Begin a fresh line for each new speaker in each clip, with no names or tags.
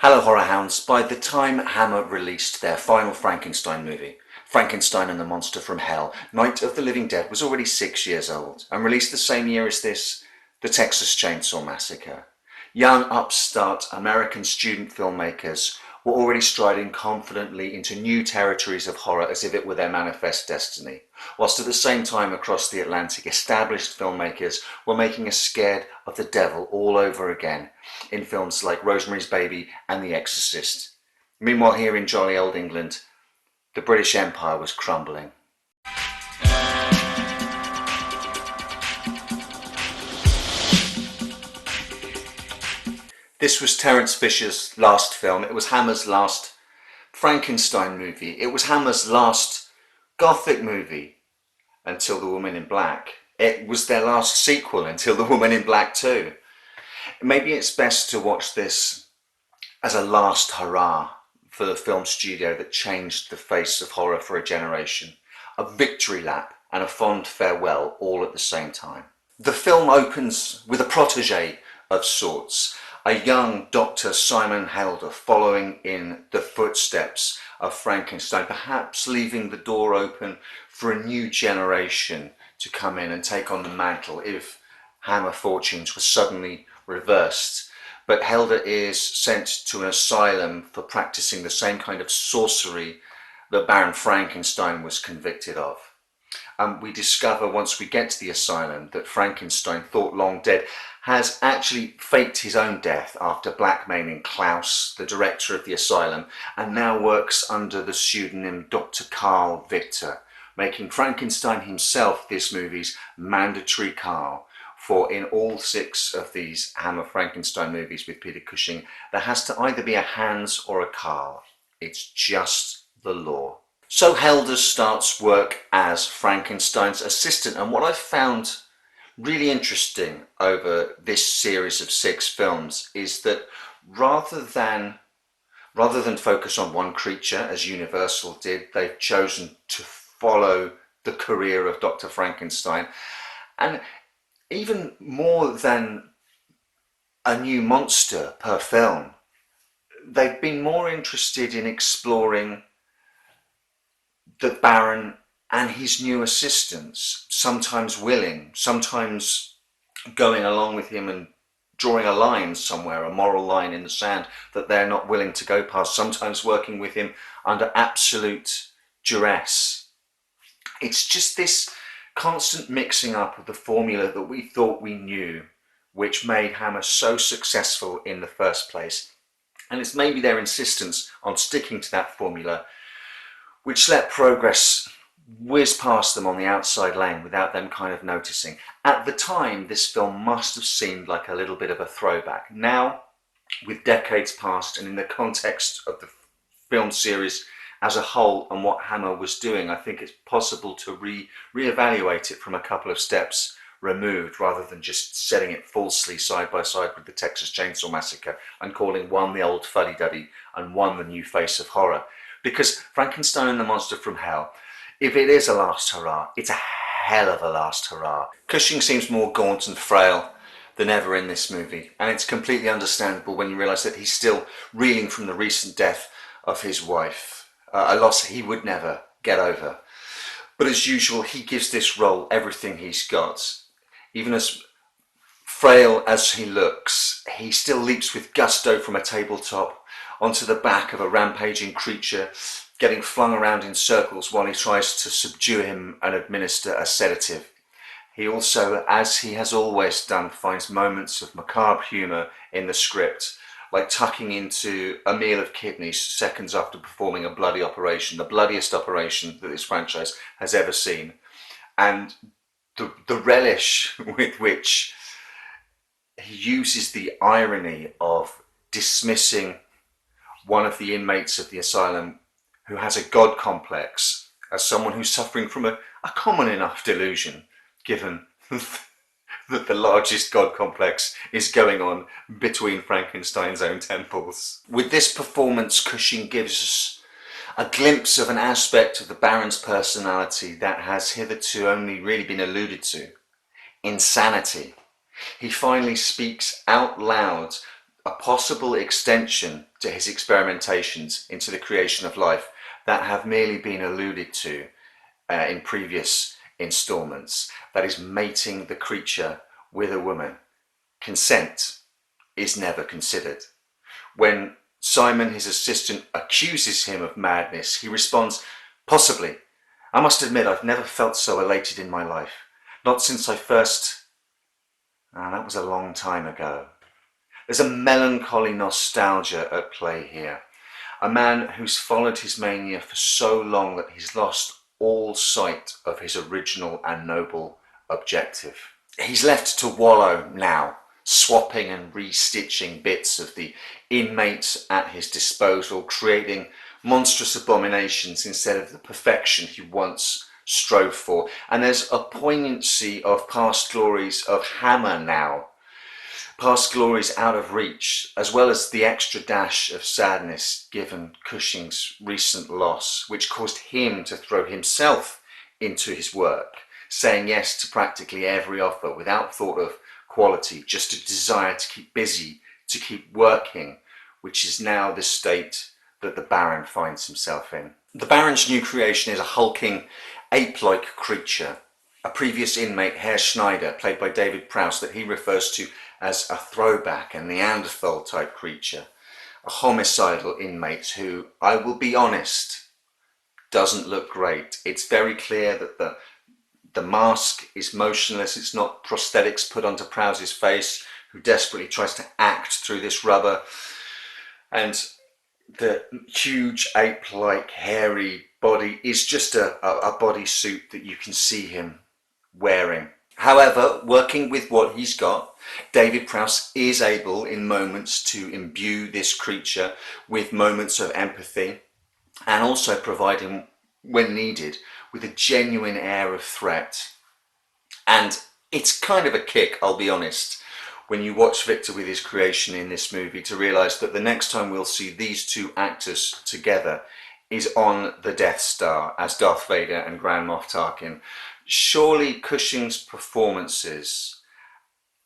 Hello horror hounds, by the time Hammer released their final Frankenstein movie, Frankenstein and the Monster from Hell, Night of the Living Dead was already 6 years old and released the same year as this, The Texas Chainsaw Massacre. Young upstart American student filmmakers were already striding confidently into new territories of horror as if it were their manifest destiny, whilst at the same time across the Atlantic established filmmakers were making us scared of the devil all over again in films like Rosemary's Baby and The Exorcist. Meanwhile, here in jolly old England, the British Empire was crumbling. This was Terence Fisher's last film. It was Hammer's last Frankenstein movie. It was Hammer's last Gothic movie until The Woman in Black. It was their last sequel until The Woman in Black 2. Maybe it's best to watch this as a last hurrah for the film studio that changed the face of horror for a generation. A victory lap and a fond farewell all at the same time. The film opens with a protege of sorts, a young Dr. Simon Helder following in the footsteps of Frankenstein, perhaps leaving the door open for a new generation to come in and take on the mantle if Hammer fortunes were suddenly reversed. But Helder is sent to an asylum for practicing the same kind of sorcery that Baron Frankenstein was convicted of. We discover once we get to the asylum that Frankenstein, thought long dead, has actually faked his own death after blackmailing Klaus, the director of the asylum, and now works under the pseudonym Dr. Carl Victor, making Frankenstein himself this movie's mandatory Carl. For in all 6 of these Hammer Frankenstein movies with Peter Cushing, there has to either be a Hans or a Carl. It's just the law. So Helder starts work as Frankenstein's assistant, and what I've found really interesting over this series of 6 films is that rather than focus on one creature as Universal did, they've chosen to follow the career of Dr. Frankenstein, and even more than a new monster per film, they've been more interested in exploring the Baron and his new assistants, sometimes willing, sometimes going along with him and drawing a line somewhere, a moral line in the sand that they're not willing to go past, sometimes working with him under absolute duress. It's just this constant mixing up of the formula that we thought we knew, which made Hammer so successful in the first place. And it's maybe their insistence on sticking to that formula which let progress whiz past them on the outside lane without them kind of noticing. At the time, this film must have seemed like a little bit of a throwback. Now, with decades past and in the context of the film series as a whole and what Hammer was doing, I think it's possible to reevaluate it from a couple of steps removed rather than just setting it falsely side by side with the Texas Chainsaw Massacre and calling one the old fuddy-duddy and one the new face of horror. Because Frankenstein and the Monster from Hell, if it is a last hurrah, it's a hell of a last hurrah. Cushing seems more gaunt and frail than ever in this movie, and it's completely understandable when you realise that he's still reeling from the recent death of his wife, a loss he would never get over. But as usual, he gives this role everything he's got. Even as frail as he looks, he still leaps with gusto from a tabletop onto the back of a rampaging creature, getting flung around in circles while he tries to subdue him and administer a sedative. He also, as he has always done, finds moments of macabre humour in the script, like tucking into a meal of kidneys seconds after performing a bloody operation, the bloodiest operation that this franchise has ever seen. And the relish with which he uses the irony of dismissing one of the inmates of the asylum who has a god complex as someone who's suffering from a common enough delusion, given that the largest god complex is going on between Frankenstein's own temples. With this performance, Cushing gives us a glimpse of an aspect of the Baron's personality that has hitherto only really been alluded to: insanity. He finally speaks out loud a possible extension to his experimentations into the creation of life that have merely been alluded to in previous installments. That is mating the creature with a woman. Consent is never considered. When Simon, his assistant, accuses him of madness, he responds, "Possibly. I must admit I've never felt so elated in my life. Not since I first..." that was a long time ago. There's a melancholy nostalgia at play here. A man who's followed his mania for so long that he's lost all sight of his original and noble objective. He's left to wallow now, swapping and restitching bits of the inmates at his disposal, creating monstrous abominations instead of the perfection he once strove for. And there's a poignancy of past glories of Hammer now, past glories out of reach, as well as the extra dash of sadness given Cushing's recent loss, which caused him to throw himself into his work, saying yes to practically every offer without thought of quality, just a desire to keep busy, to keep working, which is now the state that the Baron finds himself in. The Baron's new creation is a hulking, ape-like creature, a previous inmate, Herr Schneider, played by David Prowse, that he refers to as a throwback, a Neanderthal type creature, a homicidal inmate who, I will be honest, doesn't look great. It's very clear that the mask is motionless. It's not prosthetics put onto Prowse's face, who desperately tries to act through this rubber. And the huge ape-like hairy body is just a bodysuit that you can see him wearing. However, working with what he's got, David Prowse is able in moments to imbue this creature with moments of empathy, and also provide him, when needed, with a genuine air of threat. And it's kind of a kick, I'll be honest, when you watch Victor with his creation in this movie, to realise that the next time we'll see these two actors together is on the Death Star as Darth Vader and Grand Moff Tarkin. Surely Cushing's performances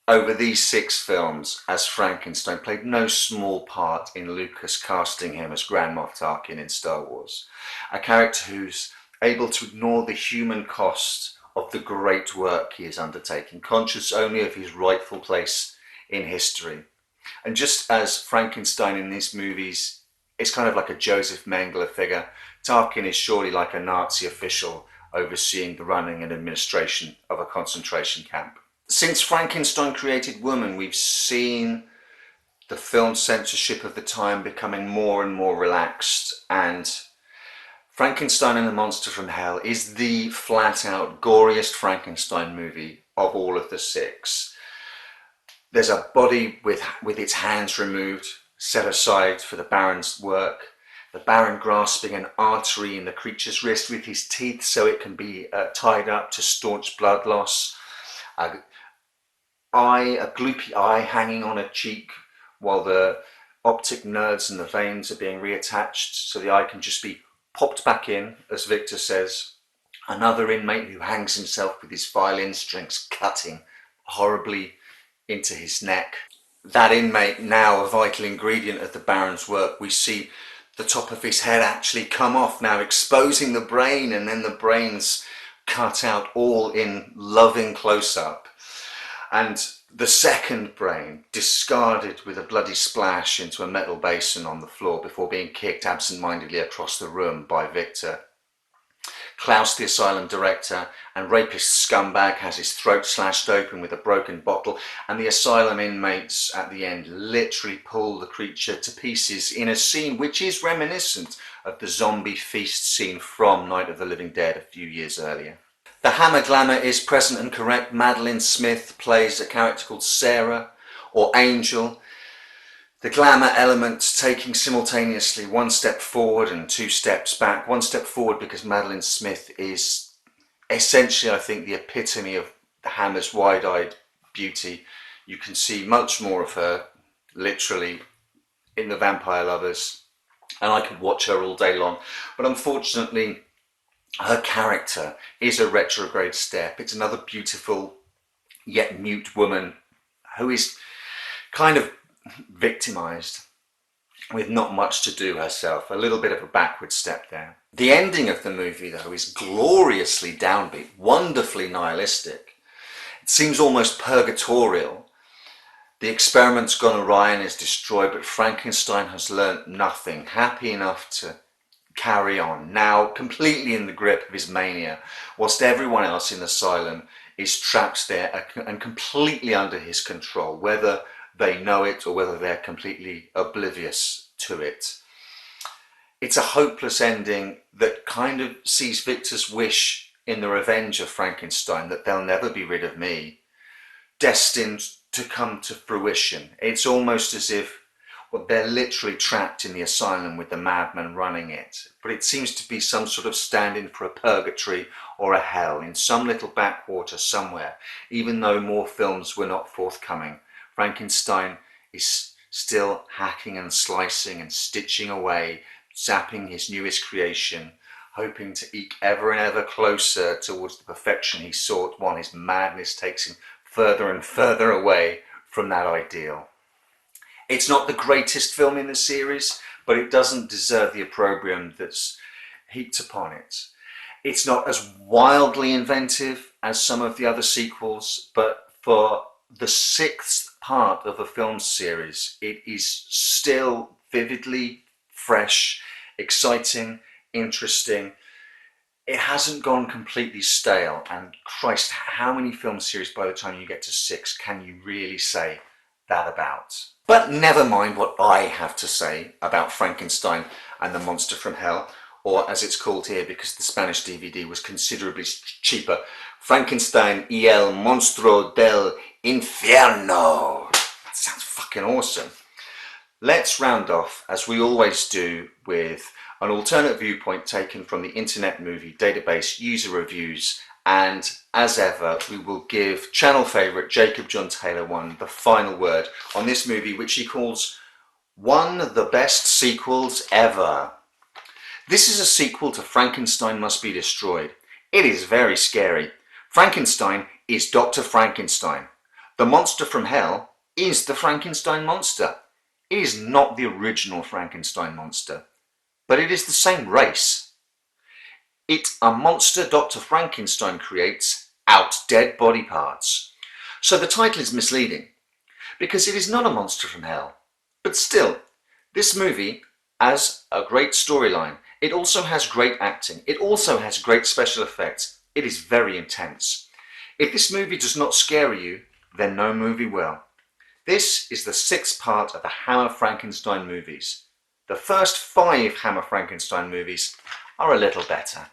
over these 6 films as Frankenstein played no small part in Lucas casting him as Grand Moff Tarkin in Star Wars, a character who's able to ignore the human cost of the great work he is undertaking, conscious only of his rightful place in history. And just as Frankenstein in these movies is kind of like a Joseph Mengele figure, Tarkin is surely like a Nazi official overseeing the running and administration of a concentration camp. Since Frankenstein created woman, we've seen the film censorship of the time becoming more and more relaxed, and Frankenstein and the Monster from Hell is the flat-out goriest Frankenstein movie of all of the 6. There's a body with its hands removed, set aside for the Baron's work. The Baron grasping an artery in the creature's wrist with his teeth so it can be tied up to staunch blood loss. A gloopy eye hanging on a cheek while the optic nerves and the veins are being reattached so the eye can just be popped back in, as Victor says. Another inmate who hangs himself with his violin strings cutting horribly into his neck. That inmate, now a vital ingredient of the Baron's work. We see the top of his head actually come off now, exposing the brain, and then the brain's cut out all in loving close-up. And the second brain discarded with a bloody splash into a metal basin on the floor before being kicked absent-mindedly across the room by Victor. Klaus, the asylum director and rapist scumbag, has his throat slashed open with a broken bottle, and the asylum inmates at the end literally pull the creature to pieces in a scene which is reminiscent of the zombie feast scene from Night of the Living Dead a few years earlier. The Hammer glamour is present and correct. Madeline Smith plays a character called Sarah, or Angel. The glamour element taking simultaneously 1 step forward and 2 steps back. 1 step forward because Madeline Smith is essentially, I think, the epitome of the Hammer's wide-eyed beauty. You can see much more of her, literally, in The Vampire Lovers, and I could watch her all day long. But unfortunately, her character is a retrograde step. It's another beautiful yet mute woman who is kind of victimized with not much to do herself. A little bit of a backward step there. The ending of the movie, though, is gloriously downbeat, wonderfully nihilistic. It seems almost purgatorial. The experiment's gone awry and is destroyed, but Frankenstein has learnt nothing, happy enough to carry on, now completely in the grip of his mania, whilst everyone else in the asylum is trapped there and completely under his control, whether they know it or whether they're completely oblivious to it. It's a hopeless ending that kind of sees Victor's wish in the revenge of Frankenstein, that they'll never be rid of me, destined to come to fruition. It's almost as if, well, they're literally trapped in the asylum with the madman running it. But it seems to be some sort of stand-in for a purgatory or a hell in some little backwater somewhere, even though more films were not forthcoming. Frankenstein is still hacking and slicing and stitching away, zapping his newest creation, hoping to eke ever and ever closer towards the perfection he sought, while his madness takes him further and further away from that ideal. It's not the greatest film in the series, but it doesn't deserve the opprobrium that's heaped upon it. It's not as wildly inventive as some of the other sequels, but for the sixth part of a film series, it is still vividly fresh, exciting, interesting. It hasn't gone completely stale, and Christ, how many film series by the time you get to 6 can you really say that about? But never mind what I have to say about Frankenstein and the Monster from Hell, or as it's called here because the Spanish DVD was considerably cheaper, Frankenstein y el Monstruo del Infierno. That sounds fucking awesome. Let's round off, as we always do, with an alternate viewpoint taken from the Internet Movie Database user reviews, and as ever we will give channel favourite Jacob John Taylor 1 the final word on this movie, which he calls one of the best sequels ever. This is a sequel to Frankenstein Must Be Destroyed. It is very scary. Frankenstein is Dr. Frankenstein. The monster from hell is the Frankenstein monster. It is not the original Frankenstein monster, but it is the same race. A monster Dr. Frankenstein creates out dead body parts. So the title is misleading, because it is not a monster from hell. But still, this movie has a great storyline. It also has great acting. It also has great special effects. It is very intense. If this movie does not scare you, then no movie will. This is the 6th part of the Hammer Frankenstein movies. The first 5 Hammer Frankenstein movies are a little better.